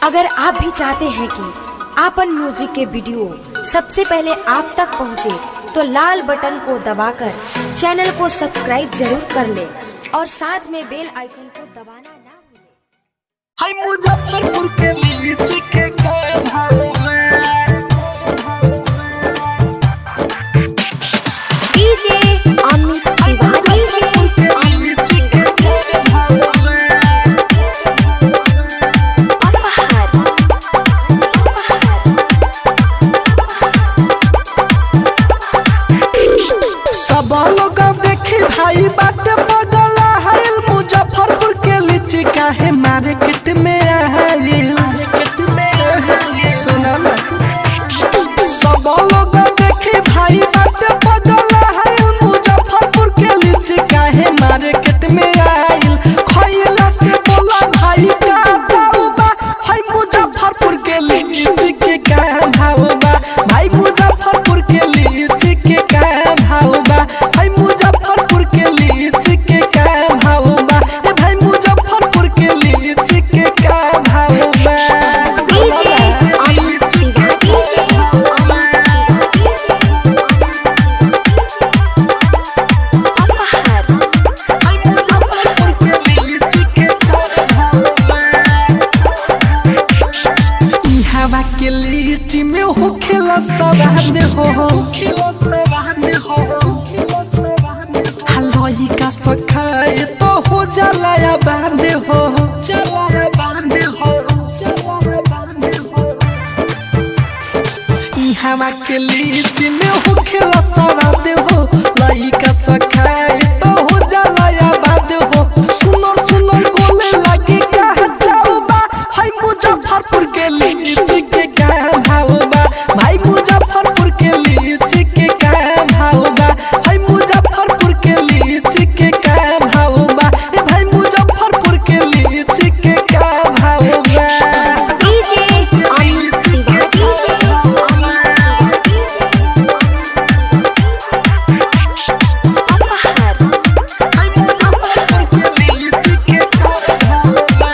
अगर आप भी चाहते हैं कि आपन म्यूजिक के वीडियो सबसे पहले आप तक पहुंचे, तो लाल बटन को दबाकर चैनल को सब्सक्राइब जरूर कर ले और साथ में बेल आइकन को दबाना ना भूलें। हाय मुजफ्फरपुर के लीची के भाव डीजे अमित तिवारी के लीची के भाव सब लोग देखी भाई बाट बगला है मुजफ्फरपुर के लीची काहे मार्केट में आइल सुना ना सब लोग देखी भाई बाट बगला है मुजफ्फरपुर के लीची काहे मार्केट में आइल खइला से बोला भाई का भाव बा हाय मुजफ्फरपुर के लीची के का भाव बा भाई मुजफ्फरपुर के लीची के का भाव बा हाय मुजफ्फरपुर के लीची के का भाव बा ए भाई मुजफ्फरपुर के लीची के का भाव बा डीजे अमित हाय मुजफ्फरपुर के लीची के का भाव बा ई हवा के लीची में हो खेला सवाद हो हलवाई का सखाए तो हो जलाया बांधे हो ई हवा के लीची में हो खेला सवाद हो लाई का सखाए तो हो जलाया बांधे हो सुनर सुनर गोले लगी का जाओ बा हाय मुजफ्फरपुर के लीची के का भाव बा भाई मुजफ्फरपुर के लीची के का भाव बा हाय मुजफ्फरपुर के लीची के का भाव बा ए भाई मुजफ्फरपुर के लीची के का भाव बा डीजे अमित हाय मुजफ्फरपुर के लीची के का भाव बा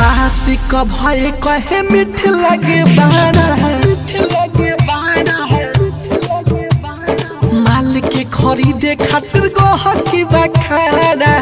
आशिक भय कहे मीठ लगे बाड़ा माल के खरीदे खातिर गहकी बखाड़ा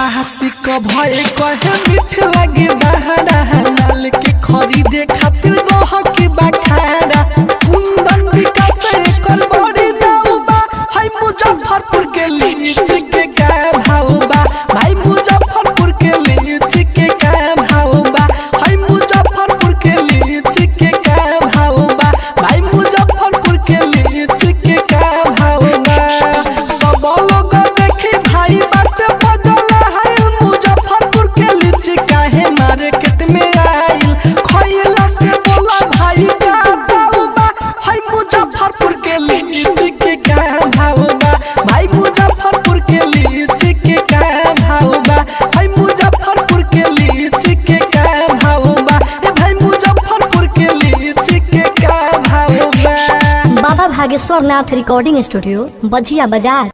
आशिक भय कहे मीठ लगे बाड़ा माल के खरीदे खातिर गहकी बखाड़ा कुंदन विकास एकर बड़ी दाऊ बा हाय मुजफ्फरपुर के लीची के का भाव बा भाई मुजफ्फरपुर के लीची के का भाव बा हाय मुजफ्फरपुर के लीची के का भाव बा भाई मुजफ्फरपुर के लीची के का भाव बा सब लोग देखी भाई बात बदला है मुजफ्फरपुर के लीची काहे मार्केट में आइल खइला से बोला भाई का भाव बा हाय मुजफ्फरपुर के लीची के का भाव बा भाई मुजफ्फरपुर के लीची के का भाव बा हाय मुजफ्फरपुर के लीची के का भाव बा ए भाई मुजफ्फरपुर के लीची के का भाव बा बाबा भागेश्वर नाथ रिकॉर्डिंग स्टूडियो बझिया बाजार।